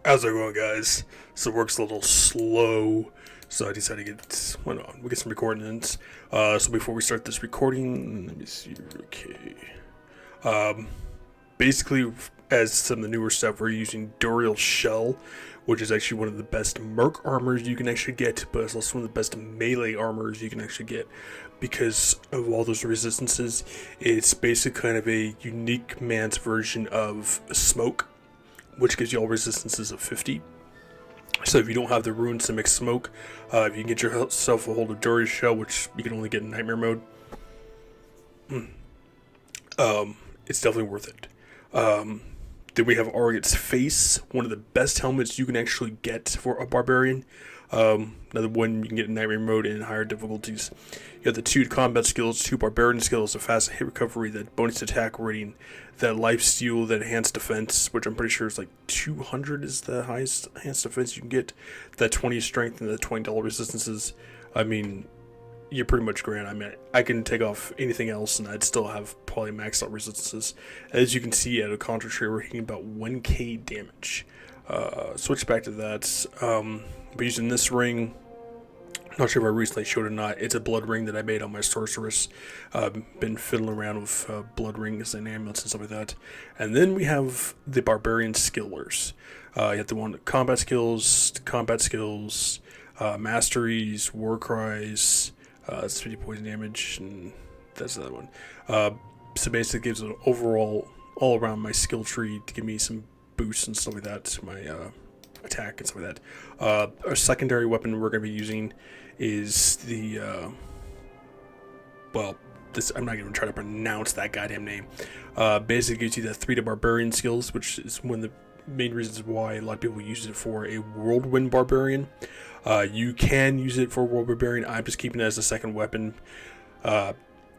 How's it going, guys? So work's a little slow, so I decided to we get some recordings. So before we start this recording, let me see. Okay. Um, Basically, as some of the newer stuff, we're using Duriel Shell, which is actually one of the best Merc armors you can actually get, but it's also one of the best melee armors you can actually get because of all those resistances. It's basically kind of a unique man's version of Smoke, which gives you all resistances of 50. So if you don't have the runes to mix smoke, if you can get yourself a hold of Duriel Shell, which you can only get in Nightmare mode, it's definitely worth it. Then we have Arreat's Face, one of the best helmets you can actually get for a Barbarian. Another one you can get in Nightmare mode and in higher difficulties. You have the 2 combat skills, 2 Barbarian skills, a fast hit recovery, that bonus attack rating, that life steal, that enhanced defense, which I'm pretty sure is like 200 is the highest enhanced defense you can get, that 20 strength, and the $20 resistances. I mean, you're pretty much grand. I mean, I can take off anything else and I'd still have probably maxed out resistances. As you can see, at a concentrate, we're hitting about 1k damage. Switch back to that. But using this ring, not sure if I recently showed it or not. It's a blood ring that I made on my sorceress. Been fiddling around with blood rings and amulets and stuff like that. And then we have the Barbarian skillers. You have the one combat skills, masteries, war cries. It's 50 poison damage, and that's the other one. So basically, it gives an overall, all around my skill tree to give me some boosts and stuff like that to my attack and stuff like that. Our secondary weapon we're going to be using is the I'm not even trying to pronounce that goddamn name. Basically gives you the 3 to Barbarian skills, which is one of the main reasons why a lot of people use it for a Whirlwind Barbarian. You can use it for World Barbarian. I'm just keeping it as a second weapon,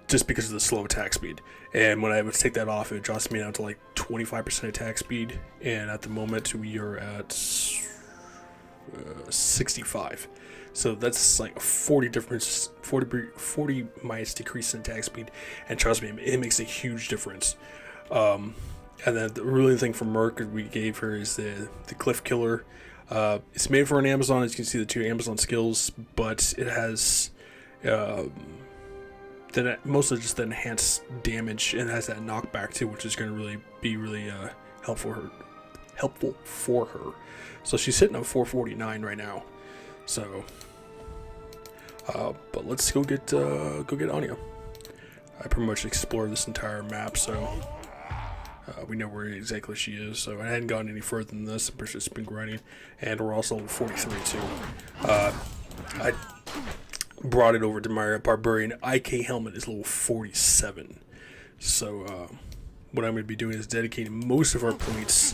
just because of the slow attack speed. And when I would take that off, it drops me down to like 25% attack speed. And at the moment, we are at 65. So that's like a 40 difference, 40 minus decrease in attack speed. And trust me, it makes a huge difference. And then the really thing for Merc we gave her is the Cliff Killer. It's made for an Amazon, as you can see the 2 Amazon skills, but it has mostly just the enhanced damage, and it has that knockback too, which is going to be really helpful for her. So she's sitting at 449 right now. So, but let's go get Anya. I pretty much explored this entire map, so. We know where exactly she is, so I hadn't gotten any further than this. I've just been grinding, and we're also level 43 too. I brought it over to my Barbarian. IK helmet is level 47, so what I'm going to be doing is dedicating most of our points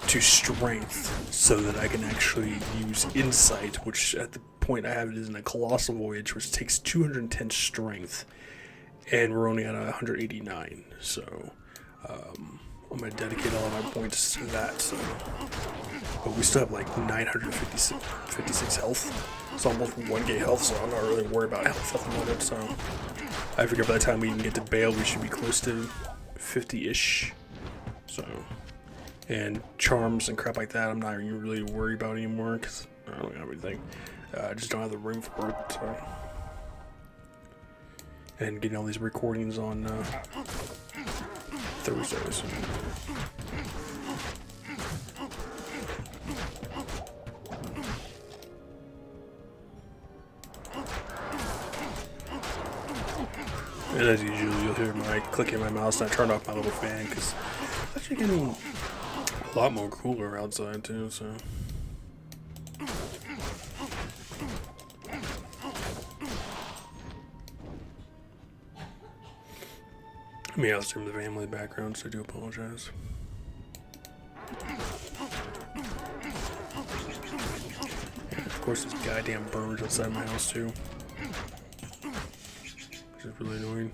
to strength, so that I can actually use insight, which at the point I have it is in a colossal voyage, which takes 210 strength, and we're only at 189, so. I'm going to dedicate all of my points to that, so. But we still have like 956 health. It's almost 1k health, so I'm not really worried about health at the moment, so. I figure by the time we can get to Bale, we should be close to 50-ish. So. And charms and crap like that, I'm not even really worried about anymore, because I don't have anything. I just don't have the room for it, so. And getting all these recordings on, Thursdays. And as usual, you'll hear my clicking my mouse, and I turned off my little fan because it's actually getting a lot more cooler outside too. So. I mean, I was from the family background, so I do apologize. And of course, there's goddamn birds outside my house, too. Which is really annoying.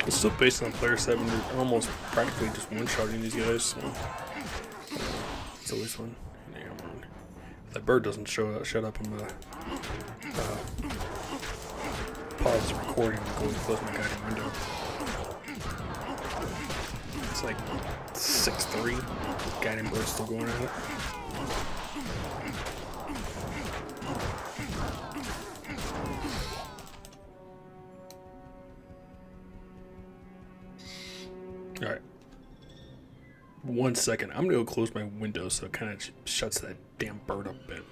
It's still based on player 7. They're almost practically just one-shotting these guys, so. still this one. Hang on. If that bird doesn't shut up, I'm gonna pause the recording and go and close my guiding window. It's like 6:03. Guiding bird's still going at it. Alright. 1 second. I'm gonna go close my window so it kind of shuts that damn bird up a bit.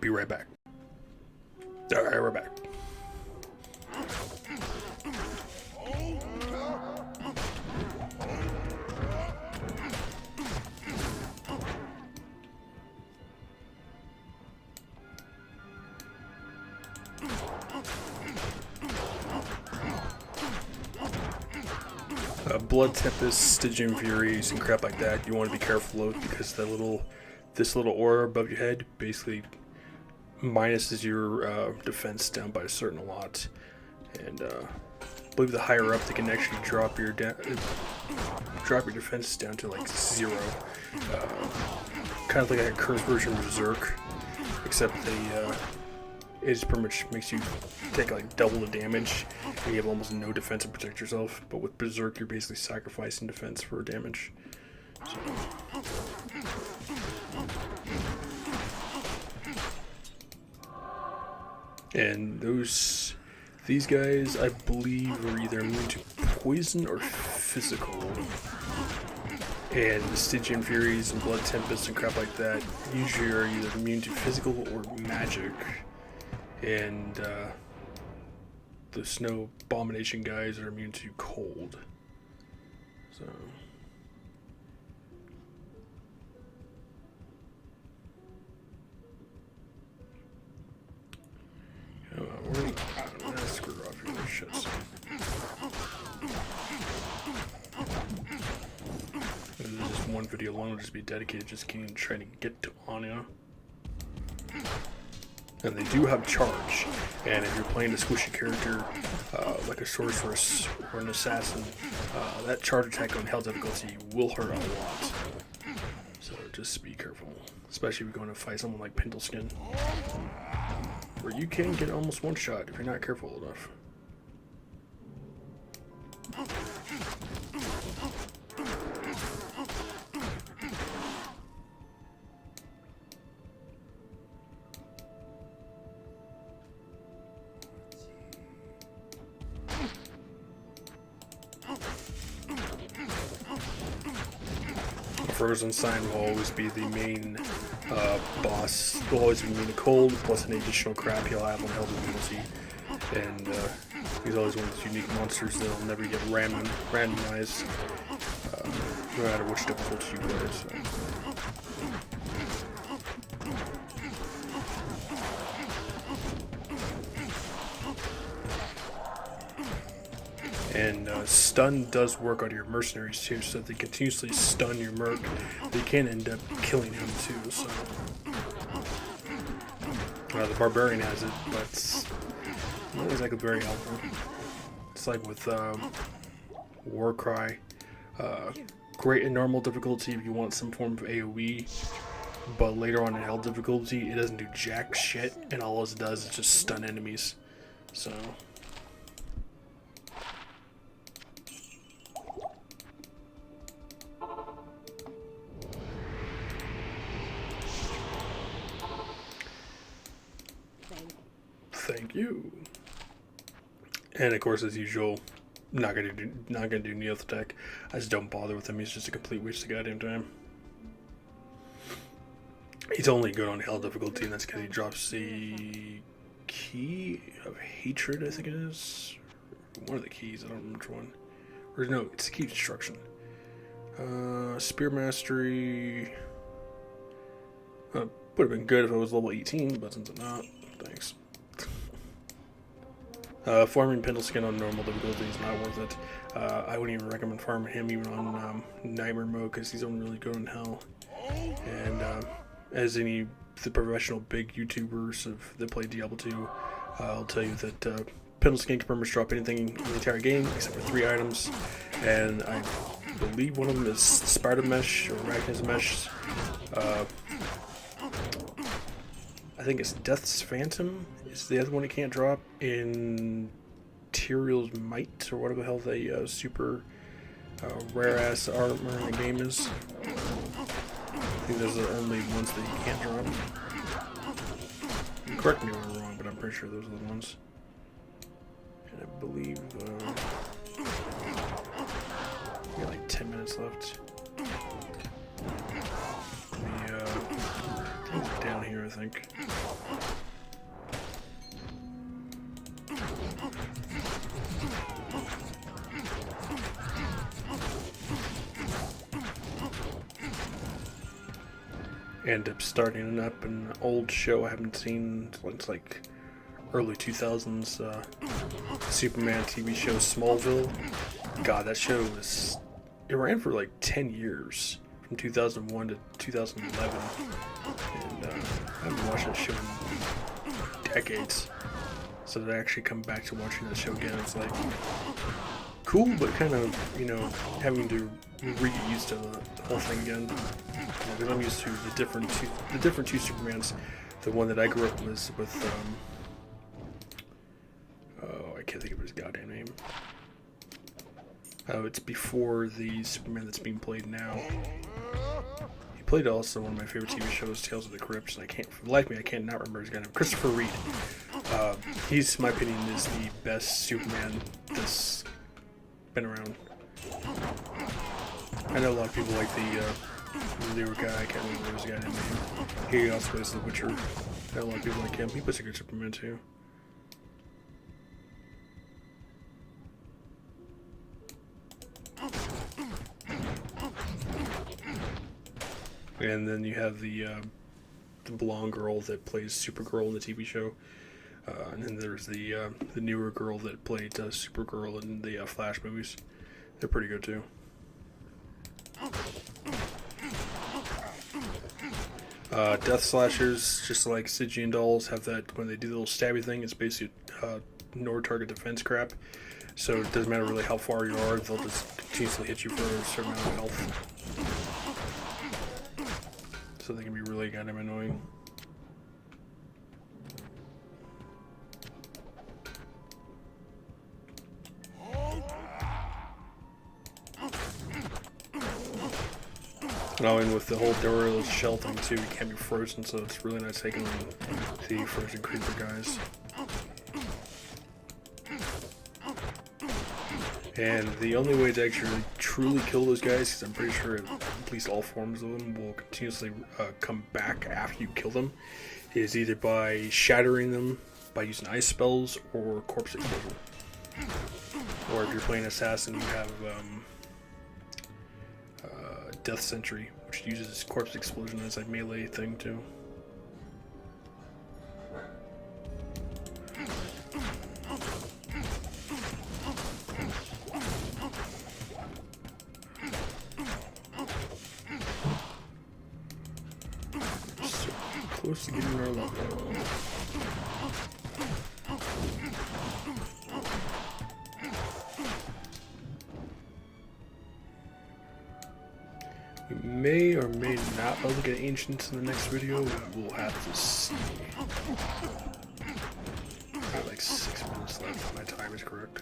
Be right back. Alright, we're back. Blood Tempest, Stygian Furies, and crap like that, you want to be careful of because this little aura above your head basically minuses your defense down by a certain lot. And I believe the higher up they can actually drop your defense down to like 0. Kind of like a cursed version of Berserk, except it just pretty much makes you take like double the damage and you have almost no defense to protect yourself. But with Berserk, you're basically sacrificing defense for damage. So. And these guys, I believe, are either immune to poison or physical. And the Stygian Furies and Blood Tempest and crap like that usually are either immune to physical or magic. And the Snow Abomination guys are immune to cold. So. I'm gonna screw off your shit. This is just one video alone, will just be dedicated just trying to get to Anya. And they do have charge, and if you're playing a squishy character like a sorceress or an assassin, that charge attack on hell difficulty will hurt a lot. So just be careful, especially if you're going to fight someone like Pindleskin, where you can get almost one shot if you're not careful enough. Frozen Sign will always be the main boss. Will always be immune to cold, plus an additional crap he'll have on health immunity. And he's always one of those unique monsters that'll never get randomized, no matter which difficulty you play. So. And stun does work on your mercenaries too, so if they continuously stun your merc, they can end up killing him too. So the Barbarian has it, but it's not exactly very helpful. It's like with Warcry, great in normal difficulty if you want some form of AoE, but later on in hell difficulty, it doesn't do jack shit, and all it does is just stun enemies. So. Thank you. And of course, as usual, not gonna do Neoth attack. I just don't bother with him. He's just a complete waste of goddamn time. He's only good on hell difficulty, and that's because he drops the key of hatred. I think it is one of the keys. I don't remember which one. Or no, it's the key of destruction. Spear mastery. Would have been good if I was level 18, but since I'm not, thanks. Farming Pindleskin on normal difficulty is not worth it. I wouldn't even recommend farming him even on Nightmare mode because he's only really good on hell. And as the professional big YouTubers that play Diablo 2, I'll tell you that Pindleskin can pretty much drop anything in the entire game except for 3 items. And I believe one of them is Spider Mesh or Arachnid Mesh. I think it's Death's Phantom is the other one it can't drop. In Tyrael's Might, or whatever the hell the super rare-ass armor in the game is. I think those are the only ones that you can't drop. Correct me if I'm wrong, but I'm pretty sure those are the ones. And I believe we got like 10 minutes left. Down here, I think. End up starting up an old show I haven't seen since like early 2000s. Superman TV show Smallville. God, that show it ran for like 10 years, from 2001 to 2011, and I haven't watched that show in decades. So to actually come back to watching that show again, it's like cool, but kind of, you know, having to re-get used to the whole thing again. Because I'm used to the different two Supermans. The one that I grew up with oh, I can't think of his goddamn name. Oh, it's before the Superman that's being played now. He played also one of my favorite TV shows, Tales of the Crypt, and I can't, for the life of me, I can't not remember his goddamn name. Christopher Reed. He's, in my opinion, is the best Superman that's been around. I know a lot of people like the newer guy, I can't remember his guy's name. He also plays The Witcher. I know a lot of people like him. He plays a good Superman too. And then you have the blonde girl that plays Supergirl in the TV show. And then there's the newer girl that played Supergirl in the Flash movies. They're pretty good too. Death slashers, just like Stygian dolls, have that when they do the little stabby thing. It's basically no target defense crap. So it doesn't matter really how far you are; they'll just continuously hit you for a certain amount of health. So they can be really goddamn annoying. Oh, and with the whole Diablo shell thing too, you can't be frozen, so it's really nice taking on the frozen creeper guys. And the only way to actually truly kill those guys, because I'm pretty sure at least all forms of them will continuously come back after you kill them, is either by shattering them by using ice spells or corpse explosion. Or if you're playing assassin, you have Death Sentry, which uses corpse explosion as a melee thing too. So close to getting our level. We may or may not be able to get Ancients in the next video. We'll have to see. I have like 6 minutes left if my time is correct.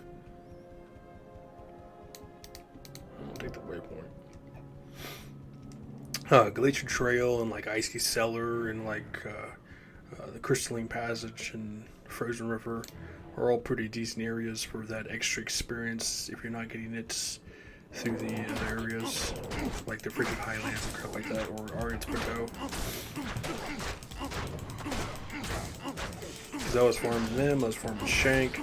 I'll take the waypoint. Glacier Trail and like Icy Cellar and like the Crystalline Passage and Frozen River are all pretty decent areas for that extra experience if you're not getting it through the other areas, like the freaking Highlands and crap like that, or Arreat's Plateau. Because I was farming them, I was farming Shank,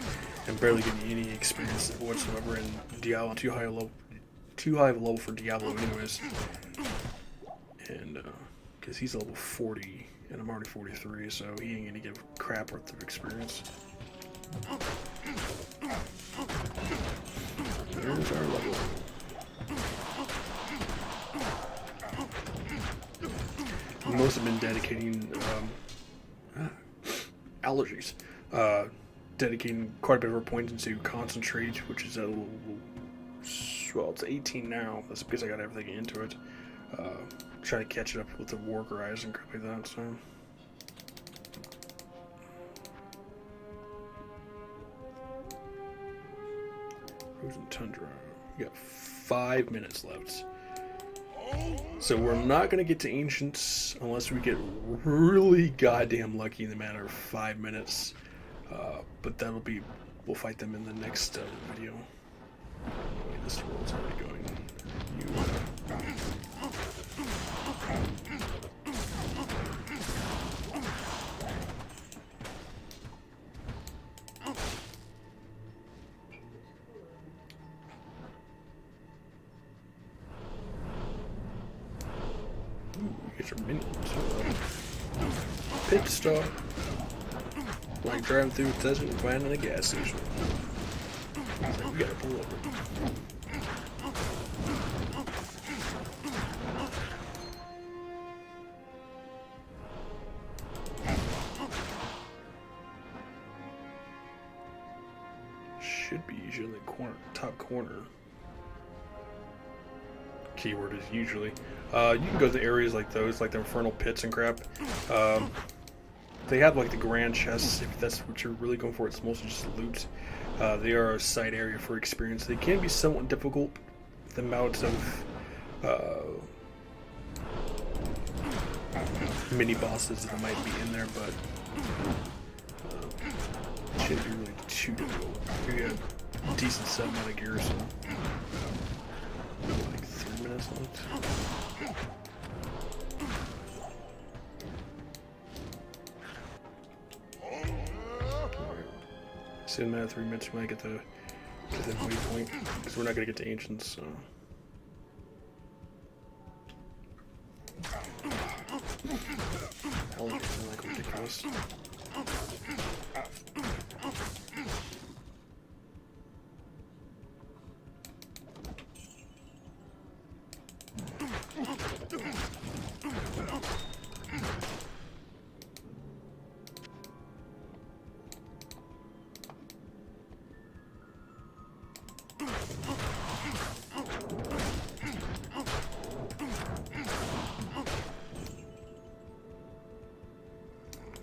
and barely getting any experience whatsoever in Diablo. Too high of a level for Diablo anyways. And, because he's level 40, and I'm already 43, so he ain't gonna give crap worth of experience. There's our level. Most have been dedicating allergies, dedicating quite a bit of our points into concentrate, which is at level well, it's 18 now. That's because I got everything into it. Trying to catch it up with the worker eyes and crap like that, so. Frozen Tundra. We got 5 minutes left. So we're not going to get to Ancients unless we get really goddamn lucky in the matter of 5 minutes. But that'll be, we'll fight them in the next video. Wait, this world's already going. Get your minions. Pit stop. Like driving through the desert and finding a gas station. So we gotta pull over. Should be usually in the corner, top corner. Keyword is usually. You can go to areas like those, like the infernal pits and crap. They have like the grand chests, if that's what you're really going for. It's mostly just loot. They are a side area for experience. They can be somewhat difficult. The amounts of mini bosses that might be in there, but shouldn't be really too difficult. We got a decent set amount of gear, so like 3 minutes left. So in a matter of 3 minutes we might get the waypoint, because we're not going to get to Ancients, so. Hell, it's like ridiculous.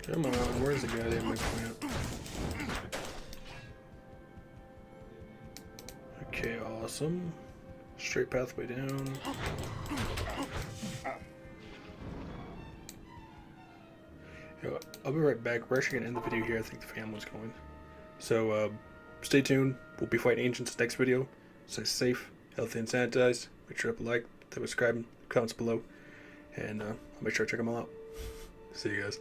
Come on, where's the goddamn waypoint? Okay, awesome. Straight pathway down. Yo, I'll be right back. We're actually going to end the video here. I think the family's going. So, stay tuned. We'll be fighting Ancients next video. Stay safe, healthy, and sanitized. Make sure to like, subscribe, comments below. And I'll make sure to check them all out. See you guys.